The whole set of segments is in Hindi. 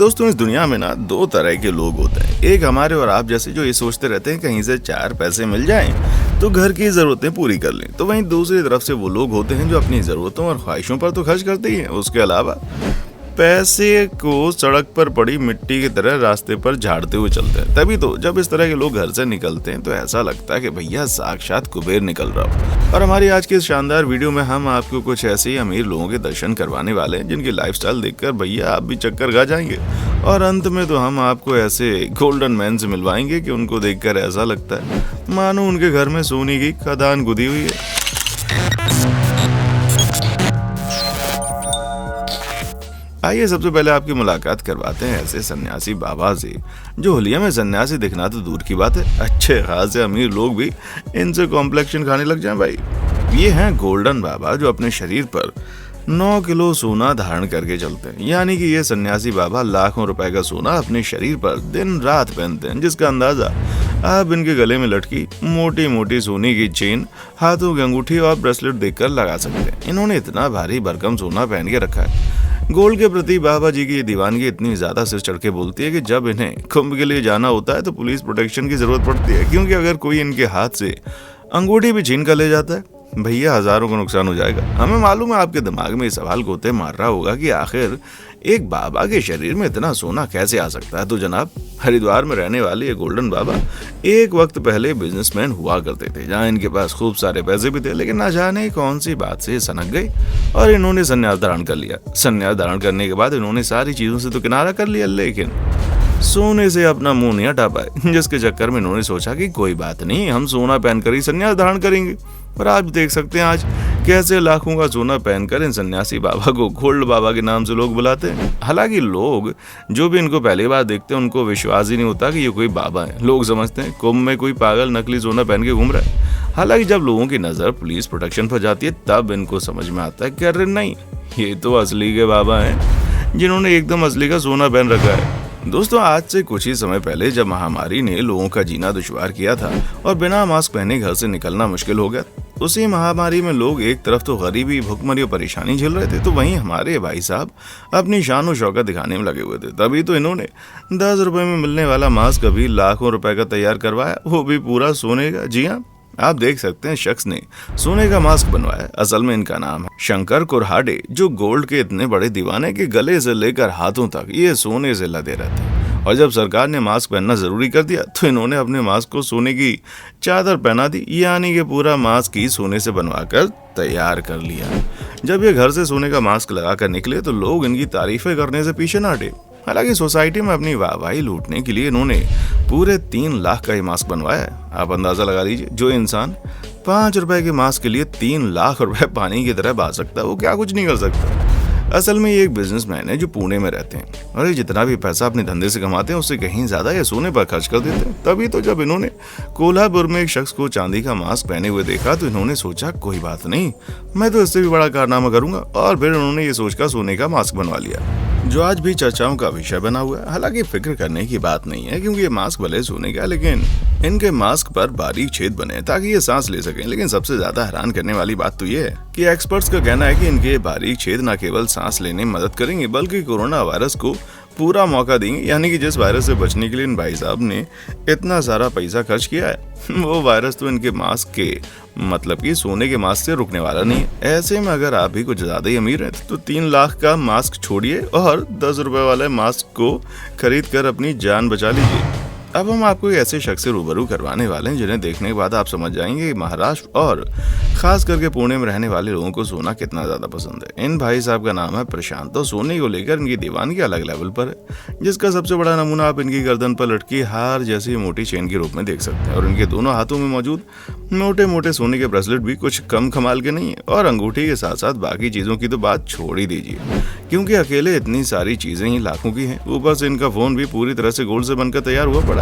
दोस्तों, इस दुनिया में ना दो तरह के लोग होते हैं। एक हमारे और आप जैसे जो ये सोचते रहते हैं कहीं से चार पैसे मिल जाएं तो घर की जरूरतें पूरी कर लें। तो वहीं दूसरी तरफ से वो लोग होते हैं जो अपनी जरूरतों और ख्वाहिशों पर तो खर्च करते ही हैं, उसके अलावा पैसे को सड़क पर पड़ी मिट्टी की तरह रास्ते पर झाड़ते हुए चलते हैं। तभी तो जब इस तरह के लोग घर से निकलते हैं तो ऐसा लगता है कि भैया साक्षात कुबेर निकल रहा हो। और हमारी आज की इस शानदार वीडियो में हम आपको कुछ ऐसे ही अमीर लोगों के दर्शन करवाने वाले हैं जिनकी लाइफस्टाइल देखकर भैया आप भी चक्कर खा जाएंगे। और अंत में तो हम आपको ऐसे गोल्डन मैन से मिलवाएंगे कि उनको देखकर ऐसा लगता है मानो उनके घर में सोने की खदान गुदी हुई है। आइए सबसे पहले आपकी मुलाकात करवाते हैं ऐसे सन्यासी बाबा से जो हुलिया में सन्यासी दिखना तो दूर की बात है, अच्छे खासे अमीर लोग भी इनसे कॉम्प्लेक्शन खाने लग जाएं भाई। ये हैं गोल्डन बाबा जो अपने शरीर पर 9 किलो सोना धारण करके चलते हैं। यानी कि ये सन्यासी बाबा लाखों रुपए का सोना अपने शरीर पर दिन रात पहनते हैं, जिसका अंदाजा आप इनके गले में लटकी मोटी मोटी सोने की चेन, हाथों की अंगूठी और ब्रेसलेट देखकर लगा सकते हैं। इन्होंने इतना भारी भरकम सोना पहन के रखा है। गोल्ड के प्रति बाबा जी की दीवानगी इतनी ज्यादा सिर चढ़ के बोलती है कि जब इन्हें कुंभ के लिए जाना होता है तो पुलिस प्रोटेक्शन की जरूरत पड़ती है, क्योंकि अगर कोई इनके हाथ से अंगूठी भी छीन कर ले जाता है भैया हजारों का नुकसान हो जाएगा। हमें मालूम है आपके दिमाग में ये सवाल गोते मार रहा होगा कि आखिर एक बाबा के शरीर में इतना सोना कैसे आ सकता है। तो जनाब, हरिद्वार में रहने वाले ये गोल्डन बाबा एक वक्त पहले बिजनेसमैन हुआ करते थे, जहाँ इनके पास खूब सारे पैसे भी थे, लेकिन ना जाने कौन सी बात से सनक गई और इन्होंने संन्यास धारण कर लिया। संन्यास धारण करने के बाद इन्होंने सारी चीजों से तो किनारा कर लिया, लेकिन सोने से अपना मुंह नहीं हटा पाए, जिसके चक्कर में इन्होंने सोचा कि कोई बात नहीं, हम सोना पहनकर ही संन्यास धारण करेंगे। और आप देख सकते हैं आज कैसे लाखों का सोना पहनकर इन सन्यासी बाबा को गोल्ड बाबा के नाम से लोग बुलाते हैं। हालांकि लोग जो भी इनको पहली बार देखते हैं उनको विश्वास ही नहीं होता कि ये कोई बाबा है। लोग समझते हैं कुंभ में कोई पागल नकली सोना पहन के घूम रहा है। हालांकि जब लोगों की नजर पुलिस प्रोटेक्शन पर जाती है तब इनको समझ में आता है कि अरे नहीं, ये तो असली के बाबा हैं जिन्होंने एकदम असली का सोना पहन रखा है। दोस्तों, आज से कुछ ही समय पहले जब महामारी ने लोगों का जीना दुश्वार किया था और बिना मास्क पहने घर से निकलना मुश्किल हो गया, उसी महामारी में लोग एक तरफ तो गरीबी, भुखमरी और परेशानी झेल रहे थे, तो वहीं हमारे भाई साहब अपनी शान और शौकत दिखाने में लगे हुए थे। तभी तो इन्होंने 10 रुपए में मिलने वाला मास्क अभी लाखों रुपए का तैयार करवाया, वो भी पूरा सोने का। जी हाँ, आप देख सकते हैं शख्स ने सोने का मास्क बनवाया। असल में इनका नाम है शंकर कुरहाडे, जो गोल्ड के इतने बड़े दीवाने के गले से लेकर हाथों तक ये सोने से लदे रहते हैं। और जब सरकार ने मास्क पहनना जरूरी कर दिया तो इन्होंने अपने मास्क को सोने की चादर पहना दी, यानी कि पूरा मास्क ही सोने से बनवाकर तैयार कर लिया। जब ये घर से सोने का मास्क लगाकर निकले तो लोग इनकी तारीफें करने से पीछे न हटे। हालांकि सोसाइटी में अपनी वाहवाही लूटने के लिए इन्होंने पूरे 3 लाख का ही मास्क बनवाया है। आप अंदाजा लगा लीजिए, जो इंसान 5 रुपए के मास्क के लिए 3 लाख रुपए पानी की तरह बहा सकता है वो क्या कुछ नहीं कर सकता। असल में ये एक बिजनेसमैन है जो पुणे में रहते हैं और ये जितना भी पैसा अपने धंधे से कमाते हैं उससे कहीं ज्यादा ये सोने पर खर्च कर देते हैं। तभी तो जब इन्होंने कोल्हापुर में एक शख्स को चांदी का मास्क पहने हुए देखा तो इन्होंने सोचा कोई बात नहीं, मैं तो इससे भी बड़ा कारनामा करूंगा, और फिर उन्होंने ये सोचकर सोने का मास्क बनवा लिया जो आज भी चर्चाओं का विषय बना हुआ है। हालांकि फिक्र करने की बात नहीं है, क्योंकि ये मास्क भले सोने का, लेकिन इनके मास्क पर बारीक छेद बने ताकि ये सांस ले सकें। लेकिन सबसे ज्यादा हैरान करने वाली बात तो ये है कि एक्सपर्ट्स का कहना है कि इनके बारीक छेद न केवल सांस लेने में मदद करेंगे बल्कि कोरोना वायरस को पूरा मौका देंगे। यानी कि जिस वायरस से बचने के लिए इन भाई साहब ने इतना सारा पैसा खर्च किया है वो वायरस तो इनके मास्क के मतलब कि सोने के मास्क से रुकने वाला नहीं है। ऐसे में अगर आप भी कुछ ज्यादा ही अमीर हैं तो 3 लाख का मास्क छोड़िए और 10 रुपए वाले मास्क को खरीद कर अपनी जान बचा लीजिए। अब हम आपको ऐसे शख्स से रूबरू करवाने वाले हैं जिन्हें देखने के बाद आप समझ जाएंगे कि महाराष्ट्र और खास करके पुणे में रहने वाले लोगों को सोना कितना ज्यादा पसंद है। इन भाई साहब का नाम है प्रशांत। तो सोने को लेकर इनकी दीवानगी अलग लेवल पर है, जिसका सबसे बड़ा नमूना आप इनकी गर्दन पर लटकी हार जैसी मोटी चेन के रूप में देख सकते हैं। और इनके दोनों हाथों में मौजूद मोटे मोटे सोने के ब्रेसलेट भी कुछ कम कमाल के नहीं है। और अंगूठी के साथ साथ बाकी चीजों की तो बात छोड़ ही दीजिए, क्योंकि अकेले इतनी सारी चीजें ही लाखों की हैं। ऊपर से इनका फोन भी पूरी तरह से गोल्ड से बनकर तैयार हुआ पड़ा है।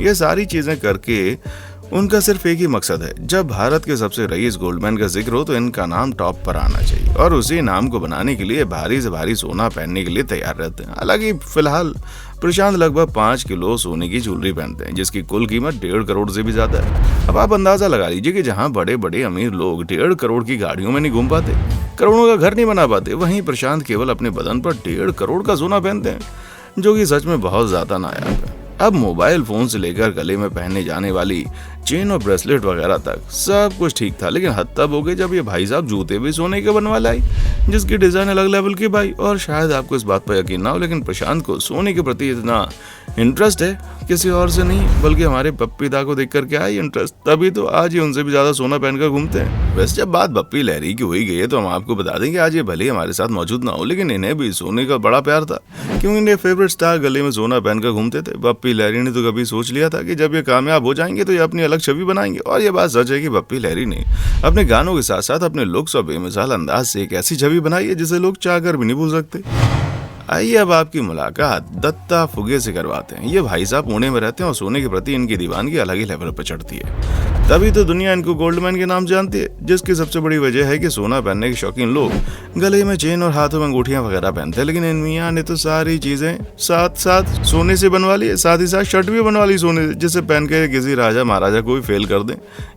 ये सारी चीजें करके उनका सिर्फ एक ही मकसद है, जब भारत के सबसे रईस गोल्डमैन का जिक्र हो तो इनका नाम टॉप पर आना चाहिए। और उसी नाम को बनाने के लिए भारी से भारी सोना पहनने के लिए तैयार रहते हैं। हालांकि फिलहाल प्रशांत लगभग 5 किलो सोने की ज्वेलरी पहनते हैं, जिसकी कुल कीमत 1.5 करोड़ से भी ज्यादा है। अब आप अंदाजा लगा लीजिए कि जहाँ बड़े बड़े अमीर लोग 1.5 करोड़ की गाड़ियों में नहीं घूम पाते, करोड़ों का घर नहीं बना पाते, वहीं प्रशांत केवल अपने बदन पर 1.5 करोड़ का सोना पहनते हैं। जो कि सच में बहुत ज्यादा नायाब है। अब मोबाइल फोन से लेकर गले में पहनने जाने वाली चेन और ब्रेसलेट वगैरह तक सब कुछ ठीक था, लेकिन हद तब हो गई जब ये भाई साहब जूते भी सोने के बनवा लाई, जिसकी डिजाइन अलग लेवल की भाई। और शायद आपको इस बात पर यकीन ना हो, लेकिन प्रशांत को सोने के प्रति इतना इंटरेस्ट है किसी और से नहीं, बल्कि हमारे पप्पी दा को देख कर क्या है इंटरेस्ट, तभी तो आज ये उनसे भी ज्यादा सोना पहनकर घूमते हैं। वैसे जब बात बप्पी लहरी की हुई गई है तो हम आपको बता दें कि आज ये भले हमारे साथ मौजूद ना हो, लेकिन इन्हें भी सोने का बड़ा प्यार था, क्योंकि इनके फेवरेट स्टार गले में सोना पहनकर घूमते थे। बप्पी लहरी ने तो कभी सोच लिया था कि जब ये कामयाब हो जाएंगे तो ये अपनी अलग छवि बनाएंगे, और ये बात सच है कि बप्पी लहरी ने अपने गानों के साथ साथ अपने लुक्स और बेमिसाल अंदाज से एक ऐसी छवि बनाई है जिसे लोग चाहकर भी नहीं भूल सकते। आइए अब आपकी मुलाकात दत्ता फुगे से करवाते हैं। ये भाई साहब पुणे में रहते हैं और सोने के प्रति इनकी दीवानगी अलग ही लेवल पर चढ़ती है, तभी तो दुनिया इनको गोल्डमैन के नाम जानती है, जिसकी सबसे बड़ी वजह है कि सोना पहनने के शौकीन लोग गले में चेन और हाथों में अंगूठियां वगैरह पहनते हैं, लेकिन इन मियां ने तो सारी चीजें साथ साथ सोने से बनवा ली, साथ ही साथ शर्ट भी बनवा ली सोने से, जिसे पहन के किसी राजा महाराजा को भी फेल कर दें।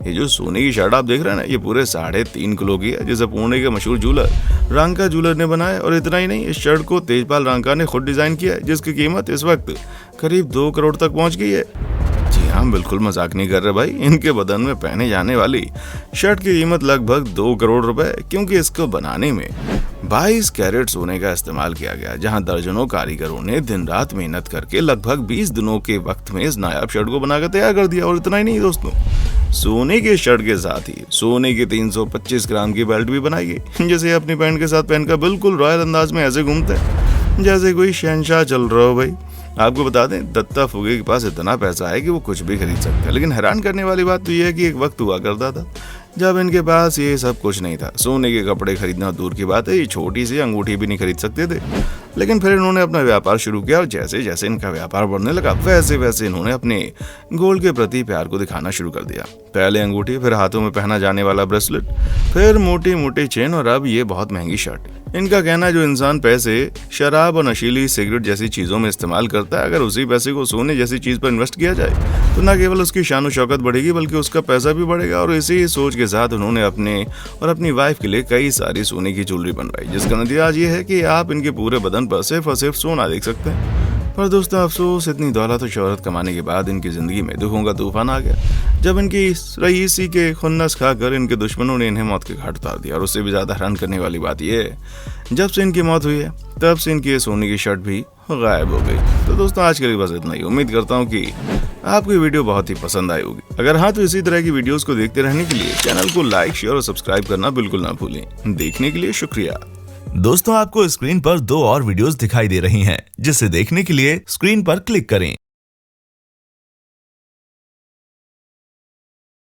ये जो सोने की शर्ट आप देख रहे हैं ना, ये पूरे 3.5 किलो की है, जिसे पुणे के मशहूर जूलर रांका जूलर ने बनाया। और इतना ही नहीं, इस शर्ट को तेजपाल रांका ने खुद डिजाइन किया है, जिसकी कीमत इस वक्त करीब 2 करोड़ तक पहुंच गई है। जी हाँ, बिल्कुल मजाक नहीं कर रहे भाई, इनके बदन में पहने जाने वाली शर्ट की कीमत लगभग 2 करोड़ रुपए, क्योंकि इसको बनाने में 22 कैरेट सोने का इस्तेमाल किया गया, जहां दर्जनों कारीगरों ने दिन रात मेहनत करके लगभग 20 दिनों के वक्त में इस नायाब शर्ट को बनाकर तैयार कर दिया। और इतना ही नहीं दोस्तों, सोने के शर्ट के साथ ही सोने की 325 ग्राम की बेल्ट भी बनाई गई, जिसे अपनी पैंट के साथ पहनकर बिल्कुल रॉयल अंदाज में ऐसे घूमते हैं जैसे कोई शहंशाह चल रहा हो। भाई आपको बता दें, दत्ता फुगे के पास इतना पैसा है कि वो कुछ भी खरीद सकते हैं, लेकिन हैरान करने वाली बात तो ये है कि एक वक्त हुआ करता था जब इनके पास ये सब कुछ नहीं था। सोने के कपड़े खरीदना दूर की बात है, ये छोटी सी अंगूठी भी नहीं खरीद सकते थे। लेकिन फिर इन्होंने अपना व्यापार शुरू किया, और जैसे जैसे इनका व्यापार बढ़ने लगा वैसे वैसे इन्होंने अपने गोल्ड के प्रति प्यार को दिखाना शुरू कर दिया। पहले अंगूठी, फिर हाथों में पहना जाने वाला ब्रेसलेट, फिर मोटी मोटी चेन, और अब ये बहुत महंगी शर्ट। इनका कहना है जो इंसान पैसे शराब और नशीली सिगरेट जैसी चीजों में इस्तेमाल करता है, अगर उसी पैसे को सोने जैसी चीज पर इन्वेस्ट किया जाए तो न केवल उसकी शान और शौकत बढ़ेगी, बल्कि उसका पैसा भी बढ़ेगा। और इसी सोच के साथ उन्होंने अपने और अपनी वाइफ के लिए कई सारी सोने की ज्वेलरी बनवाई, जिसका नतीजा आज ये है कि आप इनके पूरे बदन पर सिर्फ और सिर्फ सोना देख सकते हैं। पर दोस्तों अफसोस, इतनी दौलत और शोहरत कमाने के बाद इनकी जिंदगी में दुखों का तूफान आ गया, जब इनकी रईसी के खुन्नस खाकर इनके दुश्मनों ने इन्हें मौत के घाट उतार दिया। और उससे भी ज्यादा हैरान करने वाली बात यह है, जब से इनकी मौत हुई है तब से इनकी सोने की शर्ट भी गायब हो गई। तो दोस्तों आज के लिए बस इतना ही। उम्मीद करता हूँ कि आपको ये वीडियो बहुत ही पसंद आई होगी। अगर हाँ, तो इसी तरह की वीडियोस को देखते रहने के लिए चैनल को लाइक, शेयर और सब्सक्राइब करना बिल्कुल ना भूलें। देखने के लिए शुक्रिया। दोस्तों आपको स्क्रीन पर 2 और वीडियोस दिखाई दे रही हैं, जिसे देखने के लिए स्क्रीन पर क्लिक करें।